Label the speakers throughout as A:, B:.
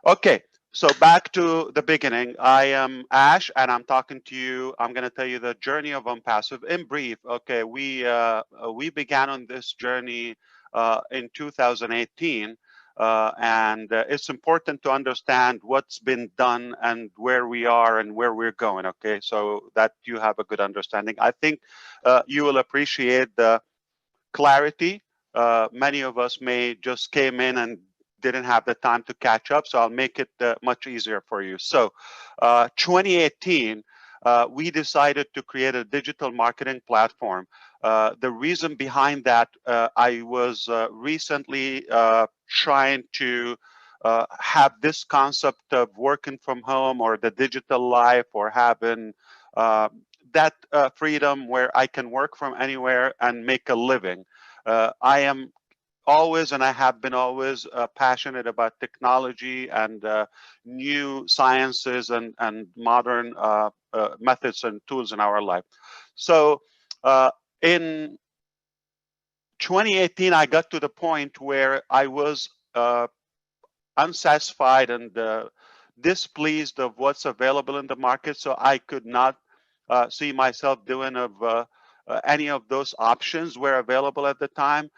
A: Okay, so back to the beginning. I am Ash, and I'm talking to you. I'm going to tell you the journey of Unpassive in brief. Okay, we began on this journey in 2018, and it's important to understand what's been done and where we are and where we're going. Okay, so that you have a good understanding. I think you will appreciate the clarity. Many of us may just came in and didn't have the time to catch up, so I'll make it much easier for you. So, 2018, we decided to create a digital marketing platform. The reason behind that, I was recently trying to have this concept of working from home or the digital life or having uh, that freedom where I can work from anywhere and make a living. I am always and I have been always passionate about technology and new sciences and modern methods and tools in our life. So in 2018, I got to the point where I was unsatisfied and displeased of what's available in the market. So I could not see myself doing of any of those options were available at the time.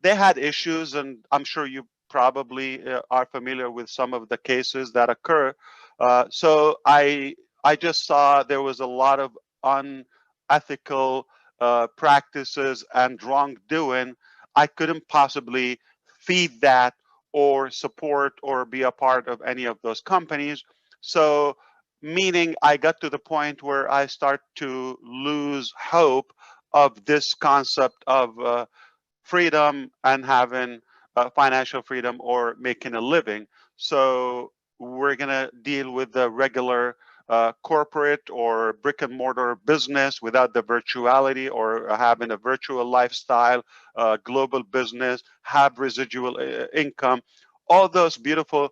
A: They had issues, and I'm sure you probably are familiar with some of the cases that occur. So I just saw there was a lot of unethical practices and wrongdoing. I couldn't possibly feed that or support or be a part of any of those companies. So, meaning I got to the point where I start to lose hope of this concept of freedom and having financial freedom or making a living. So we're going to deal with the regular corporate or brick and mortar business without the virtuality or having a virtual lifestyle, global business, have residual income. All those beautiful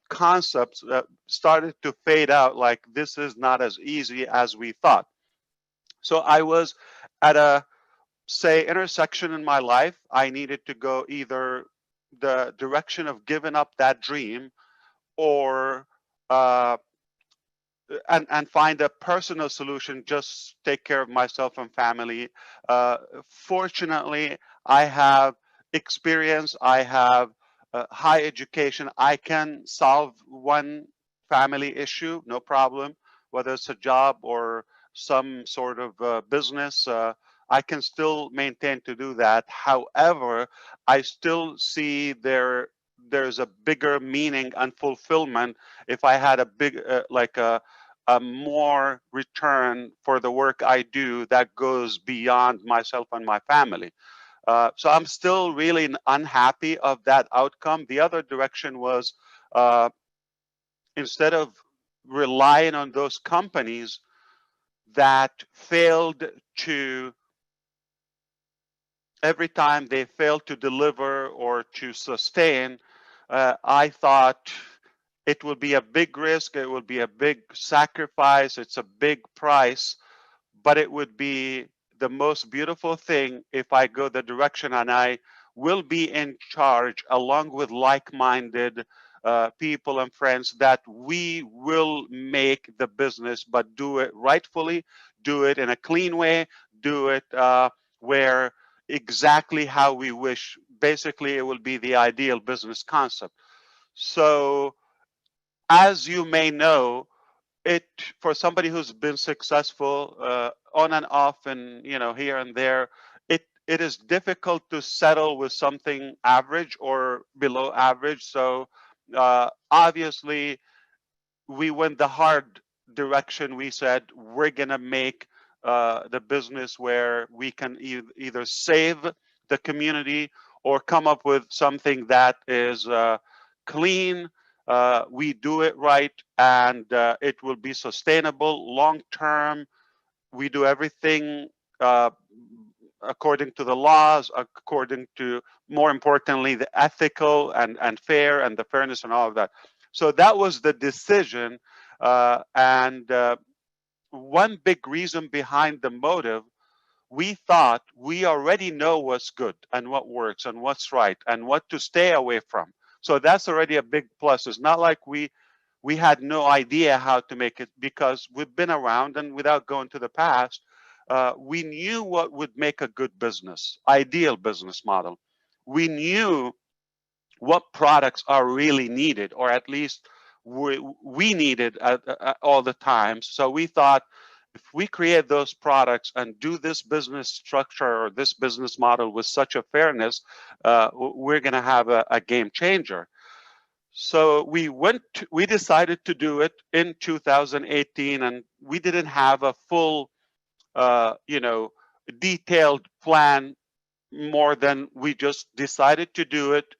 A: concepts started to fade out, like this is not as easy as we thought. So I was at a say intersection in my life. I needed to go either the direction of giving up that dream or uh, and find a personal solution, just take care of myself and family. Fortunately, I have experience, I have high education. I can solve one family issue, no problem, whether it's a job or some sort of business. I can still maintain to do that. However, I still see there's a bigger meaning and fulfillment if I had a big like a more return for the work I do that goes beyond myself and my family. So I'm still really unhappy of that outcome. The other direction was uh, instead of relying on those companies that failed to every time they failed to deliver or to sustain, I thought it will be a big risk, it will be a big sacrifice, it's a big price, but it would be the most beautiful thing if I go the direction and I will be in charge along with like minded people and friends that we will make the business, but do it rightfully, do it in a clean way, do it where exactly how we wish. Basically, it will be the ideal business concept. So, as you may know, it for somebody who's been successful on and off and here and there, it is difficult to settle with something average or below average. So obviously we went the hard direction. We said we're gonna make the business where we can either save the community or come up with something that is clean. We do it right, and it will be sustainable long term. We do everything uh, according to the laws, according to, more importantly, the ethical and fair and the fairness and all of that. So that was the decision. And one big reason behind the motive, we thought we already know what's good and what works and what's right and what to stay away from. So that's already a big plus. It's not like we had no idea how to make it, because we've been around, and without going to the past, we knew what would make a good business, ideal business model. We knew what products are really needed, or at least we needed at all the times. So we thought, if we create those products and do this business structure or this business model with such a fairness, we're going to have a game changer. So we decided to do it in 2018, and we didn't have a full, detailed plan, more than we just decided to do it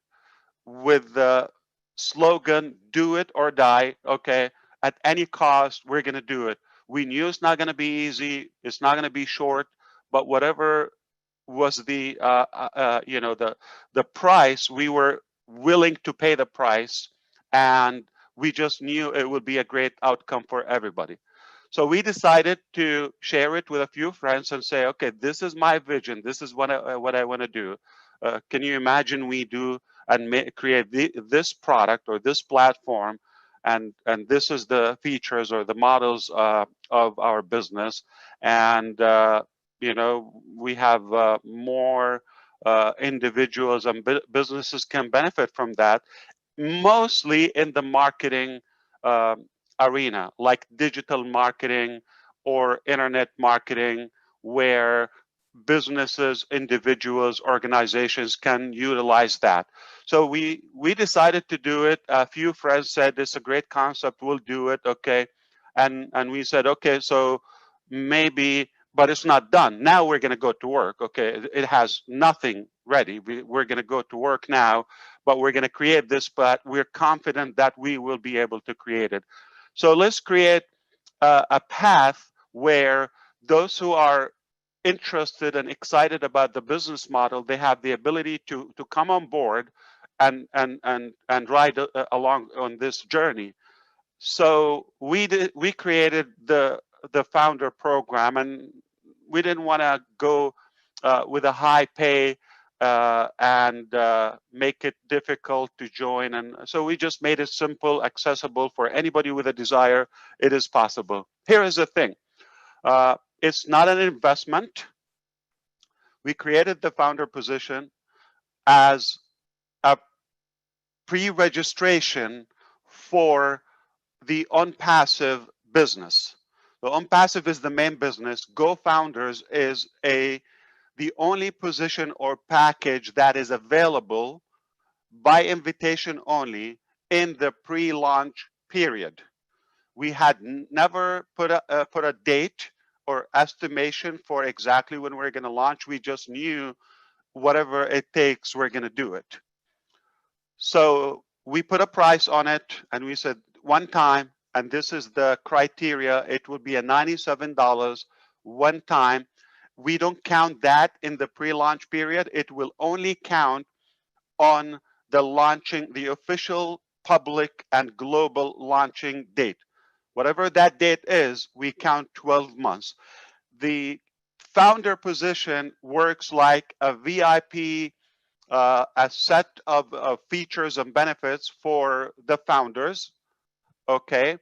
A: with the slogan, do it or die. Okay, at any cost, we're going to do it. We knew it's not going to be easy, it's not going to be short, but whatever was the price, we were willing to pay the price, and we just knew it would be a great outcome for everybody. So we decided to share it with a few friends and say, okay, this is my vision, this is what I want to do. Can you imagine we do and create this product or this platform, and this is the features or the models of our business, and we have more individuals and businesses can benefit from that, mostly in the marketing um arena, like digital marketing or internet marketing, where businesses, individuals, organizations can utilize that. So we decided to do it. A few friends said it's a great concept, we'll do it. Okay, and we said, okay, so maybe, but it's not done. Now we're going to go to work. Okay, it has nothing ready. We're going to go to work now, but we're going to create this, but we're confident that we will be able to create it. So let's create a path where those who are interested and excited about the business model, they have the ability to come on board and ride along on this journey. So we created the founder program, and we didn't want to go with a high pay and make it difficult to join. And so we just made it simple, accessible for anybody with a desire. It is possible. Here is the thing. It's not an investment. We created the founder position as a pre-registration for the unpassive business. The unpassive is the main business. Go Founders is the only position or package that is available by invitation only in the pre-launch period. We had never put a date or estimation for exactly when we're going to launch. We just knew whatever it takes, we're going to do it. So we put a price on it, and we said one time, and this is the criteria, it will be a $97 one time. We don't count that in the pre-launch period. It will only count on the official public and global launching date. Whatever that date is, we count 12 months. The founder position works like a VIP, a set of features and benefits for the founders, okay?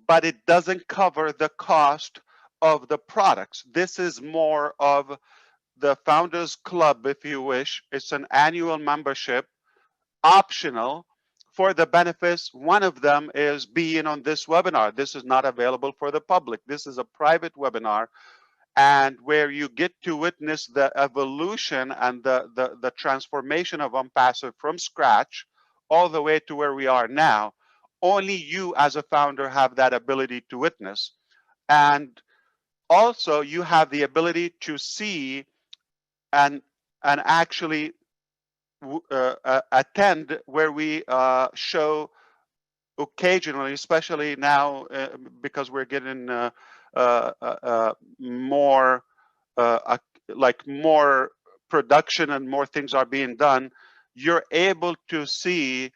A: But it doesn't cover the cost of the products. This is more of the Founders Club, if you wish. It's an annual membership, optional for the benefits. One of them is being on this webinar. This is not available for the public. This is a private webinar, and where you get to witness the evolution and the transformation of Unpassive from scratch all the way to where we are now. Only you as a founder have that ability to witness. And also you have the ability to see and actually attend where we show occasionally, especially now because we're getting more more production and more things are being done. You're able to see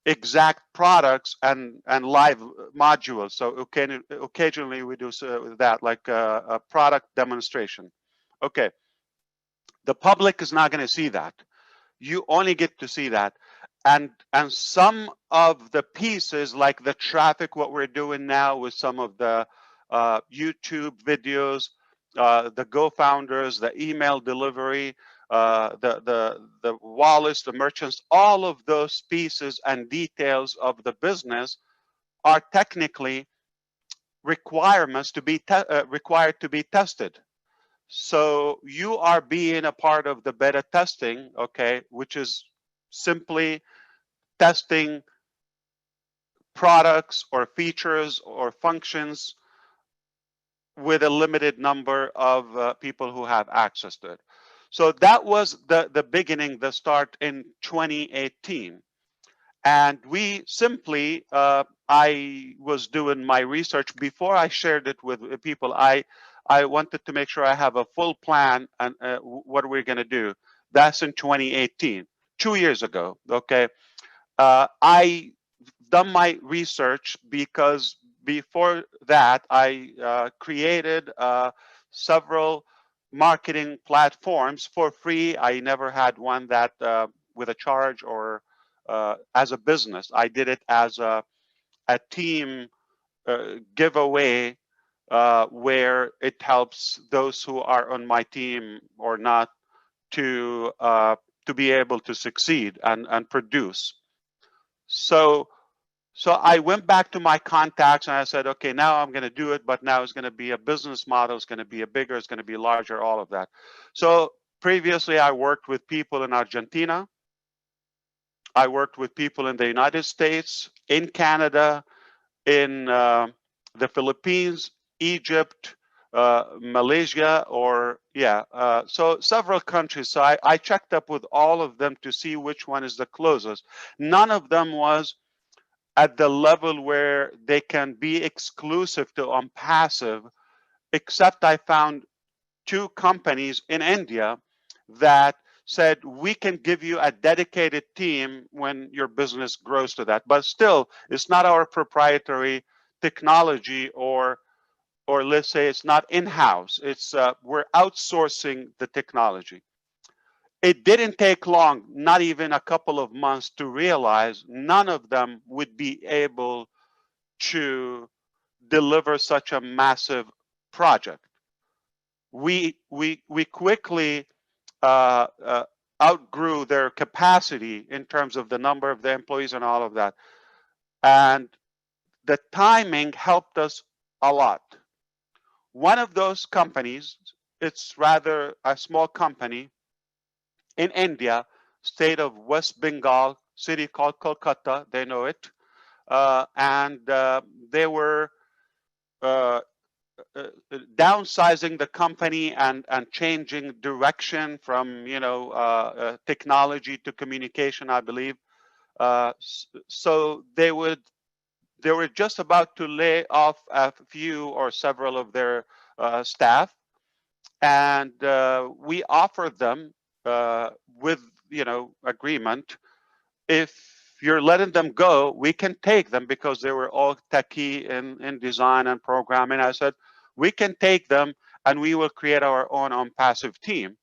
A: exact products and live modules. So occasionally we do that, like a product demonstration. Okay, the public is not going to see that. You only get to see that. and some of the pieces, like the traffic, what we're doing now with some of the YouTube videos, the Go founders, the email delivery, the wallets, the merchants, all of those pieces and details of the business are technically requirements to be required to be tested. So you are being a part of the beta testing, okay, which is simply testing products or features or functions with a limited number of people who have access to it. So that was the beginning, the start in 2018. And we simply, I was doing my research before I shared it with people. I wanted to make sure I have a full plan and what we're going to do. That's in 2018, 2 years ago. Okay. I done my research because before that I created several marketing platforms for free. I never had one that with a charge or as a business. I did it as a team giveaway where it helps those who are on my team or not to be able to succeed and produce. So so I went back to my contacts and I said, okay, now I'm going to do it, but now it's going to be a business model. It's going to be a bigger, it's going to be larger, all of that. So previously I worked with people in Argentina. I worked with people in the United States, in Canada, in the Philippines, Egypt, Malaysia, so several countries. So I checked up with all of them to see which one is the closest. None of them was at the level where they can be exclusive to OnPassive, except I found two companies in India that said we can give you a dedicated team when your business grows to that. But still, it's not our proprietary technology, or let's say it's not in-house. It's we're outsourcing the technology. It didn't take long, not even a couple of months, to realize none of them would be able to deliver such a massive project. We quickly outgrew their capacity in terms of the number of the employees and all of that, and the timing helped us a lot. One of those companies, it's rather a small company in India, state of West Bengal, city called Kolkata. They know it, and they were uh, downsizing the company and changing direction from technology to communication, I believe. So they were just about to lay off a few or several of their staff, and we offered them with agreement, if you're letting them go, we can take them, because they were all techie in design and programming. I said, we can take them and we will create our own OnPassive team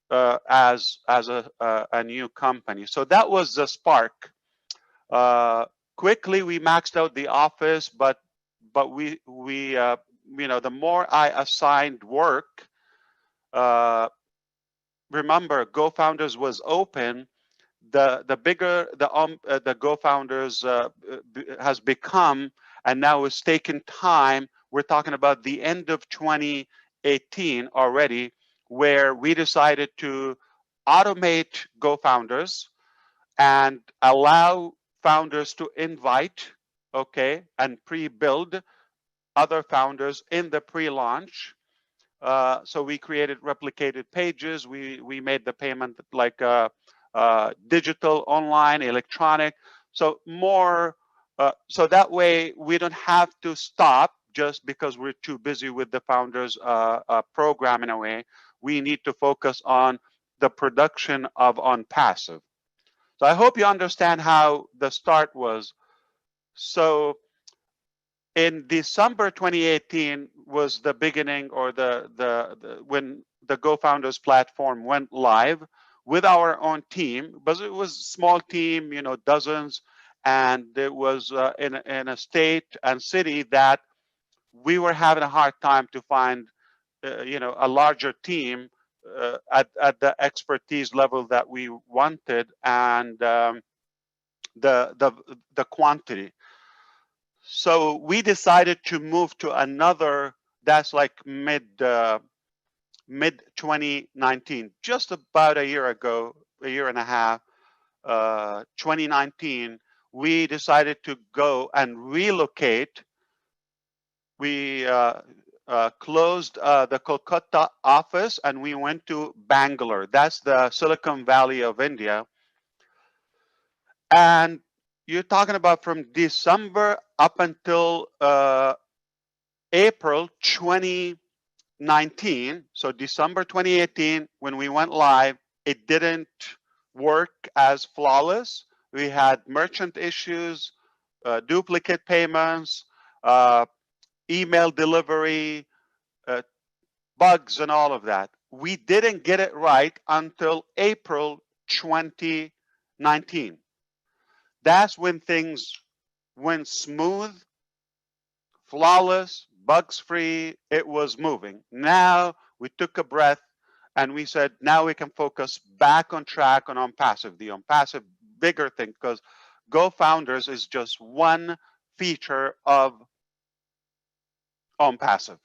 A: as a new company. So that was the spark. Quickly we maxed out the office, but we the more I assigned work, remember, Go Founders was open. The bigger the Go Founders has become, and now it's taken time. We're talking about the end of 2018 already, where we decided to automate Go Founders and allow founders to invite, okay, and pre-build other founders in the pre-launch. So we created replicated pages. We made the payment like digital, online, electronic. So more, so that way we don't have to stop just because we're too busy with the founders program in a way. We need to focus on the production of OnPassive. So I hope you understand how the start was. So in December 2018 was the beginning, or the when the Go Founders platform went live. with our own team, but it was a small team, dozens, and it was in a state and city that we were having a hard time to find, a larger team at the expertise level that we wanted, and the quantity. So we decided to move to another. That's like mid 2019, just about a year ago, a year and a half. 2019, we decided to go and relocate. We closed the Kolkata office and we went to Bangalore. That's the Silicon Valley of India. And you're talking about from December up until April 2019. So December 2018, when we went live, it didn't work as flawless. We had merchant issues, duplicate payments, email delivery, uh, bugs, and all of that. We didn't get it right until April 2019. That's when things went smooth, flawless, bugs free. It was moving. Now we took a breath and we said, now we can focus back on track on passive. The passive bigger thing, because Go Founders is just one feature of passive.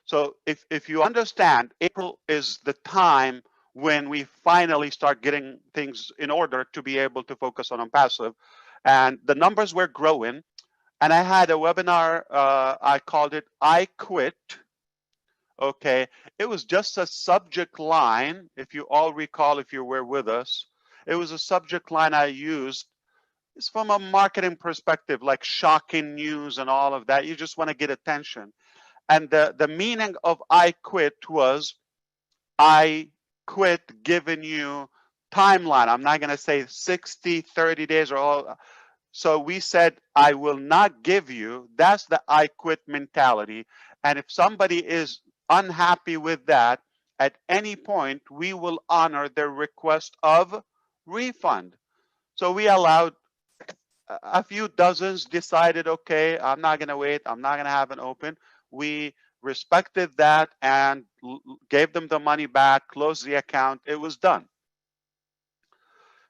A: So if you understand, April is the time when we finally start getting things in order to be able to focus on passive. And the numbers were growing. And I had a webinar, I called it I Quit. Okay, it was just a subject line. If you all recall, if you were with us, it was a subject line I used. It's from a marketing perspective, like shocking news and all of that. You just want to get attention. And the meaning of I quit was I quit giving you timeline. I'm not going to say 60, 30 days or all. So we said, I will not give you. That's the I quit mentality. And if somebody is unhappy with that, at any point, we will honor their request of refund. So we allowed a few dozens decided, okay, I'm not going to wait. I'm not going to have an open. We respected that and gave them the money back, closed the account. It was done.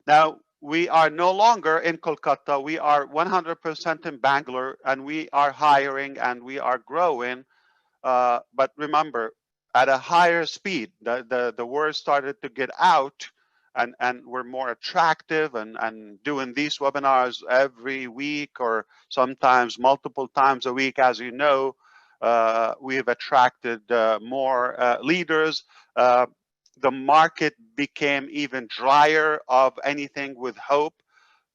A: Now, we are no longer in Kolkata. We are 100% in Bangalore, and we are hiring and we are growing. But remember, at a higher speed, the word started to get out, and we're more attractive and doing these webinars every week or sometimes multiple times a week. As you know, we have attracted more leaders. The market became even drier of anything with hope.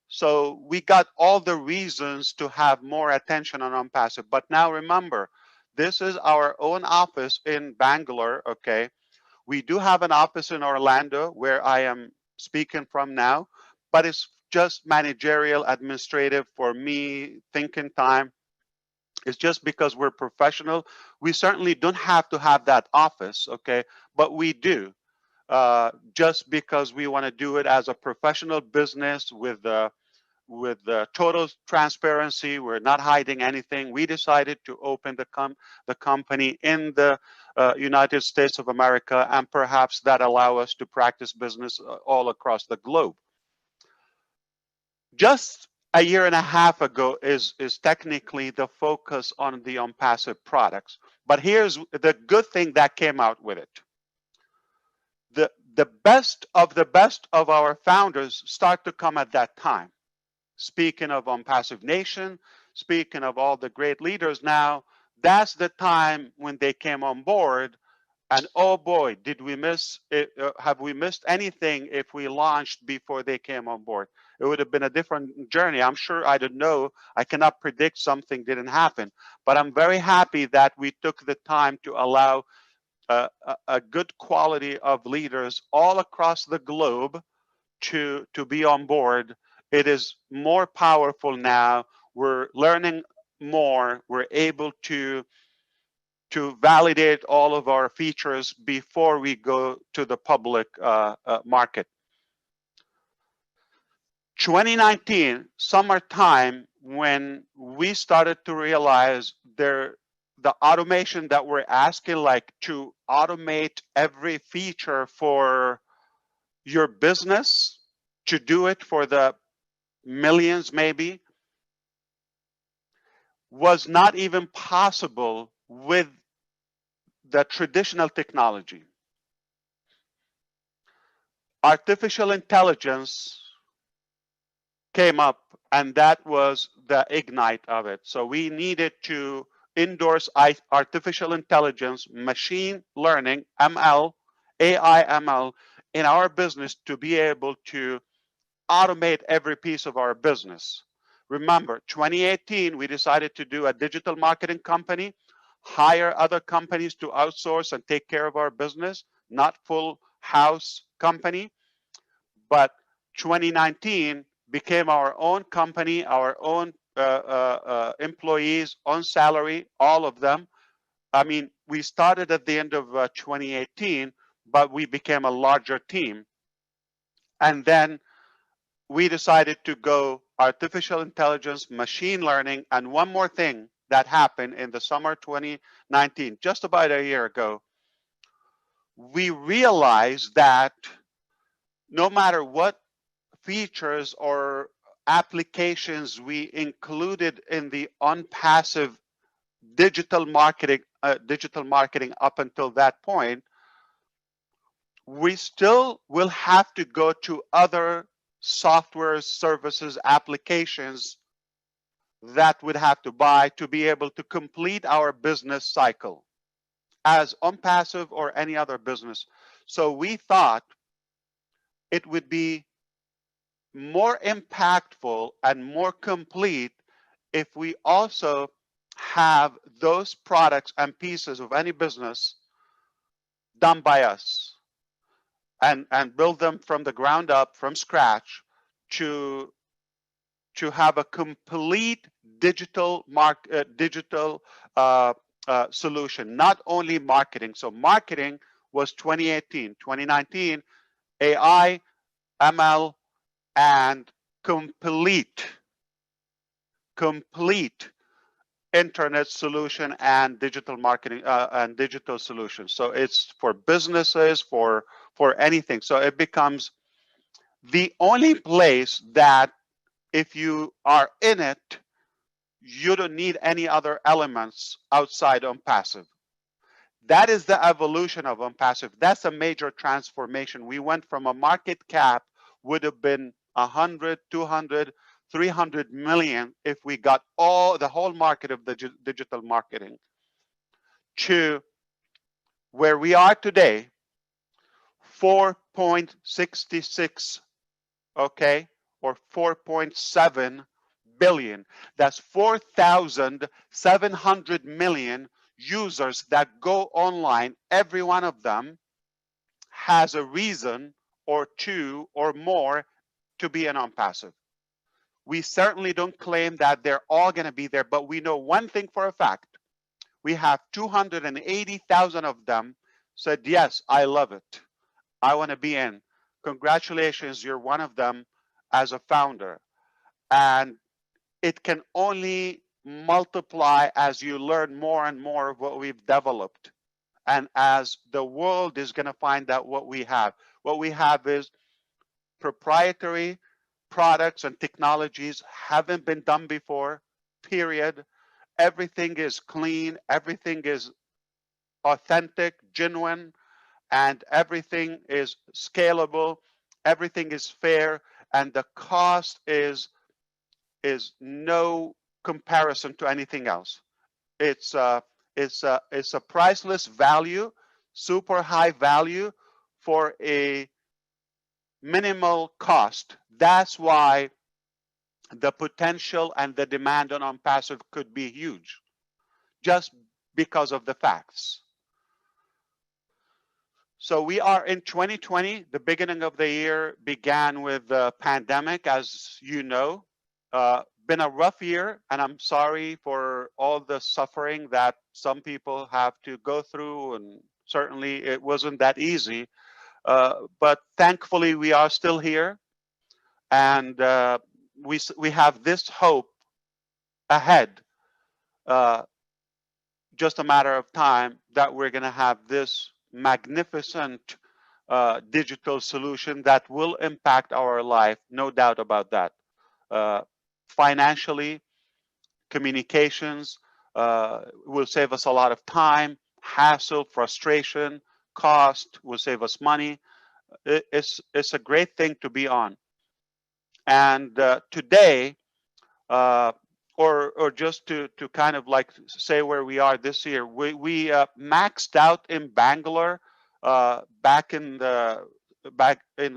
A: So we got all the reasons to have more attention on passive. But now remember, this is our own office in Bangalore, okay? We do have an office in Orlando where I am speaking from now, but it's just managerial, administrative for me, thinking time. It's just because we're professional. We certainly don't have to have that office, okay? But we do, just because we want to do it as a professional business with total transparency. We're not hiding anything. We decided to open the company in the United States of America, and perhaps that allow us to practice business all across the globe. Just a year and a half ago is technically the focus on the passive products. But here's the good thing that came out with it. The best of our founders start to come at that time. Speaking of passive nation, speaking of all the great leaders now, that's the time when they came on board. And oh boy, did we miss it, have we missed anything if we launched before they came on board? It would have been a different journey. I'm sure, I don't know. I cannot predict something didn't happen. But I'm very happy that we took the time to allow a good quality of leaders all across the globe to be on board. It is more powerful now. We're learning more. We're able to to validate all of our features before we go to the public market. 2019, summertime, when we started to realize the automation that we're asking, like to automate every feature for your business, to do it for the millions maybe, was not even possible with the traditional technology. Artificial intelligence came up, and that was the ignite of it. So we needed to endorse artificial intelligence, machine learning, ML, AI ML in our business to be able to automate every piece of our business. Remember, 2018, we decided to do a digital marketing company, hire other companies to outsource and take care of our business, not full house company. But 2019 became our own company, our own employees on salary, all of them. I mean, we started at the end of 2018, but we became a larger team. And then we decided to go artificial intelligence, machine learning, and one more thing that happened in the summer 2019, just about a year ago. We realized that no matter what features or applications we included in the unpassive digital marketing up until that point, we still will have to go to other software services applications that would have to buy to be able to complete our business cycle as unpassive or any other business. So we thought it would be more impactful and more complete if we also have those products and pieces of any business done by us and build them from the ground up, from scratch, to have a complete digital solution, not only marketing. So marketing was 2018, 2019, AI, ML, and complete internet solution and digital marketing and digital solutions. So it's for businesses, for anything. So it becomes the only place that if you are in it, you don't need any other elements outside unpassive. That is the evolution of unpassive. That's a major transformation. We went from a market cap would have been 100, 200, 300 million if we got the whole market of the digital marketing, to where we are today, 4.66, okay, or 4.7 billion. That's 4,700 million users that go online. Every one of them has a reason or two or more to be an unpassive. We certainly don't claim that they're all going to be there, but we know one thing for a fact. We have 280,000 of them said, yes, I love it. I want to be in. Congratulations, you're one of them as a founder. And it can only multiply as you learn more and more of what we've developed. And as the world is going to find out what we have. What we have is proprietary products and technologies haven't been done before, period. Everything is clean, everything is authentic, genuine, and everything is scalable, everything is fair, and the cost is no comparison to anything else. It's a priceless value, super high value for a minimal cost. That's why the potential and the demand on unpassive could be huge, just because of the facts. So we are in 2020. The beginning of the year began with the pandemic, as you know. been a rough year, and I'm sorry for all the suffering that some people have to go through, and certainly it wasn't that easy. But thankfully, we are still here, and we have this hope ahead. Uh, just a matter of time that we're going to have this magnificent digital solution that will impact our life, no doubt about that. Uh, Financially, communications will save us a lot of time, hassle, frustration, cost, will save us money. It's a great thing to be on. And today, uh, or just to kind of like say where we are this year, we maxed out in Bangalore back in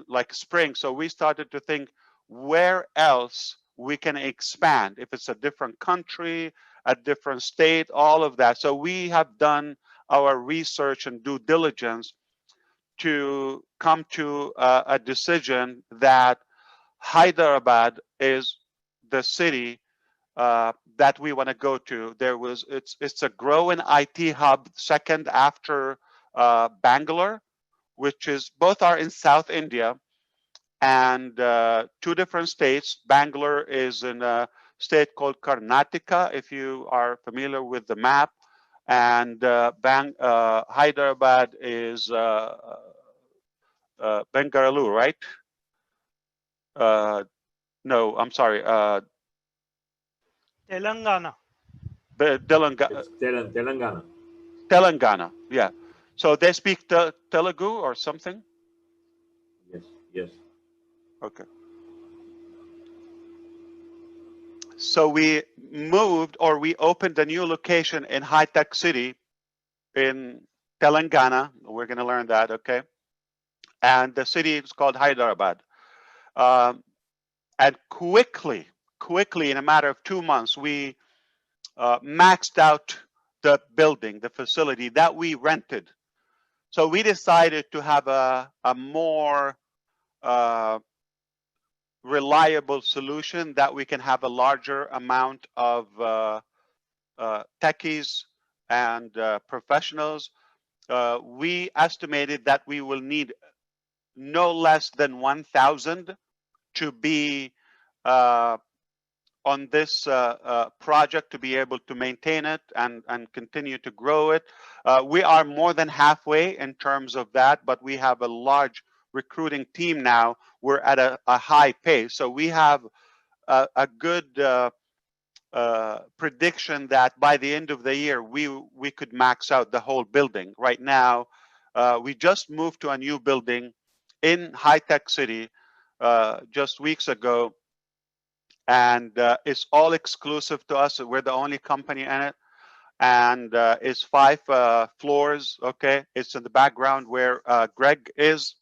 A: like spring. So we started to think where else we can expand, if it's a different country, a different state, all of that. So we have done our research and due diligence to come to a decision that Hyderabad is the city that we want to go to. It's a growing IT hub, second after Bangalore, which is both are in South India, and two different states. Bangalore is in a state called Karnataka, if you are familiar with the map, and Hyderabad is Bengaluru, right? No, I'm sorry.
B: Telangana.
C: It's Telangana.
A: Telangana, yeah. So they speak Telugu or something?
C: Yes, yes.
A: Okay. So we moved, or we opened a new location in High Tech City in Telangana. We're going to learn that, okay? And the city is called Hyderabad. And quickly, in a matter of 2 months, we maxed out the building, the facility that we rented. So we decided to have a more reliable solution that we can have a larger amount of techies and professionals. We estimated that we will need no less than 1,000 to be on this project, to be able to maintain it and continue to grow it. We are more than halfway in terms of that, but we have a large recruiting team now. We're at a high pace. So we have a good prediction that by the end of the year, we could max out the whole building. Right now, we just moved to a new building in High Tech City just weeks ago, and it's all exclusive to us. We're the only company in it, and it's 5 floors. Okay, it's in the background where Greg is.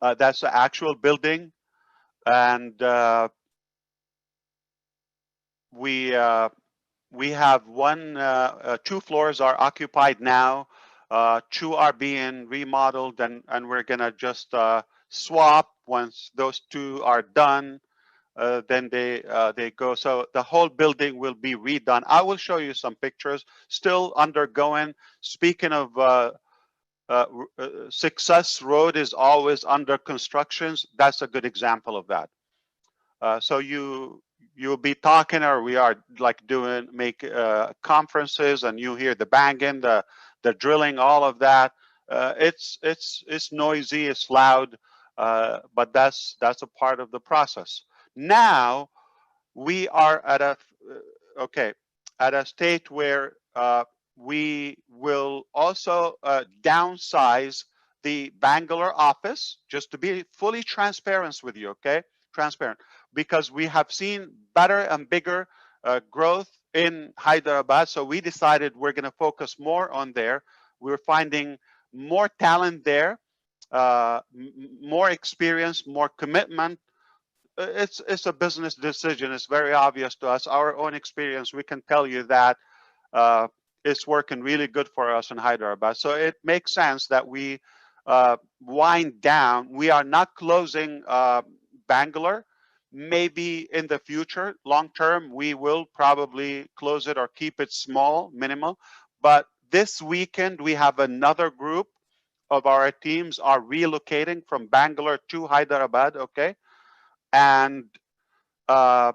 A: That's the actual building, and we have 2 floors are occupied now. 2 are being remodeled, and we're gonna just swap once those 2 are done. Then they go. So the whole building will be redone. I will show you some pictures. Still undergoing. Speaking of Success Road is always under constructions. That's a good example of that. So you'll be talking, or we are like doing conferences, and you hear the banging, the drilling, all of that. It's noisy, it's loud, but that's a part of the process. Now we are at a state where we will also downsize the Bangalore office, just to be fully transparent with you, okay? Transparent, because we have seen better and bigger growth in Hyderabad. So we decided we're going to focus more on there. We're finding more talent there, more experience, more commitment. It's a business decision. It's very obvious to us. Our own experience, we can tell you that it's working really good for us in Hyderabad. So it makes sense that we wind down. We are not closing Bangalore, Maybe in the future, long term, we will probably close it or keep it small, minimal. But this weekend, we have another group of our teams are relocating from Bangalore to Hyderabad, okay? And uh,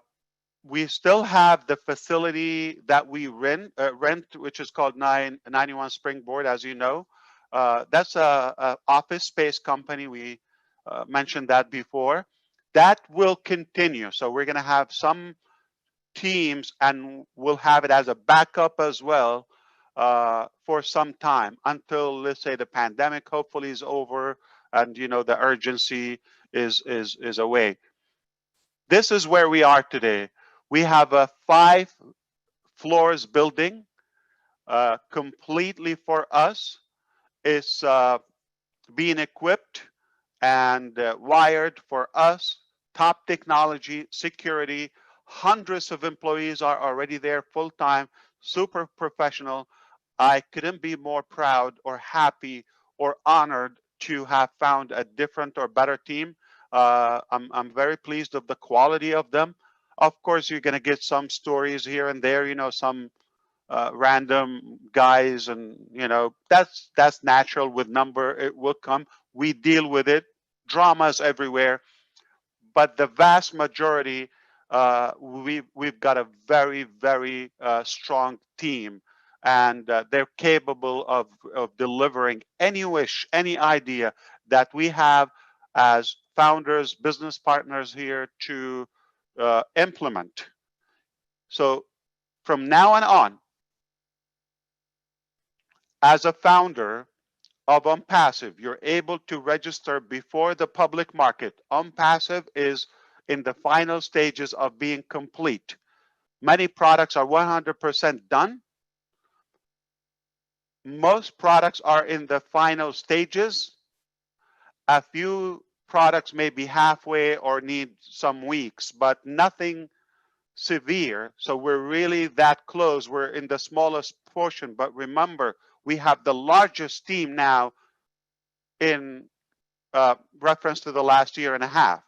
A: we still have the facility that we rent, which is called 91 Springboard, as you know. That's a office space company. We mentioned that before. That will continue. So we're going to have some teams, and we'll have it as a backup as well for some time until, let's say, the pandemic hopefully is over, and the urgency is away. This is where we are today. We have a 5 floors building completely for us. It's being equipped and wired for us. Top technology, security. Hundreds of employees are already there full time, super professional. I couldn't be more proud or happy or honored to have found a different or better team. I'm very pleased of the quality of them. Of course, you're going to get some stories here and there, some random guys, and that's natural. With number, it will come. We deal with it. Dramas everywhere, but the vast majority, we've got a very very strong team, and they're capable of delivering any wish, any idea that we have as founders, business partners here to implement. So from now on, as a founder of OnPassive, you're able to register before the public market. OnPassive is in the final stages of being complete. Many products are 100% done. Most products are in the final stages. A few products may be halfway or need some weeks, but nothing severe. So we're really that close. We're in the smallest portion. But remember, we have the largest team now in reference to the last year and a half.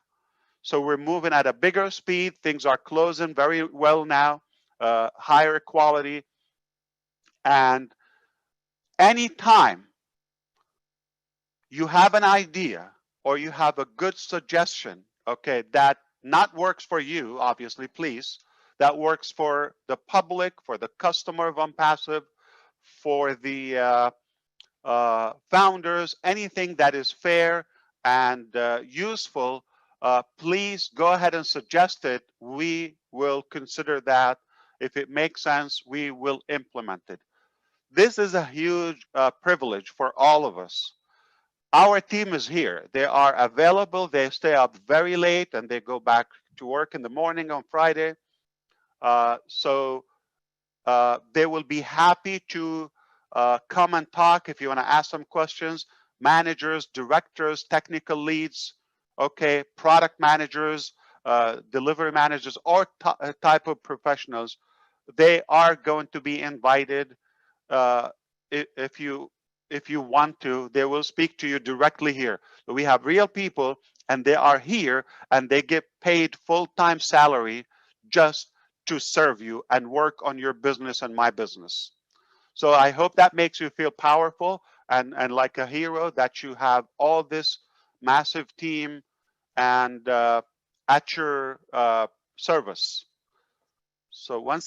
A: So we're moving at a bigger speed. Things are closing very well now, higher quality. And anytime you have an idea or you have a good suggestion, okay, that not works for you, obviously, please, that works for the public, for the customer of OnPassive, for the founders, anything that is fair and useful, please go ahead and suggest it. We will consider that. If it makes sense, we will implement it. This is a huge privilege for all of us. Our team is here. They are available. They stay up very late and they go back to work in the morning on Friday. So they will be happy to come and talk if you want to ask some questions. Managers, directors, technical leads, okay, product managers, delivery managers, or type of professionals, they are going to be invited. uh, if you want to, they will speak to you directly here. We have real people, and they are here, and they get paid full-time salary just to serve you and work on your business and my business. So I hope that makes you feel powerful and like a hero, that you have all this massive team and at your service. So once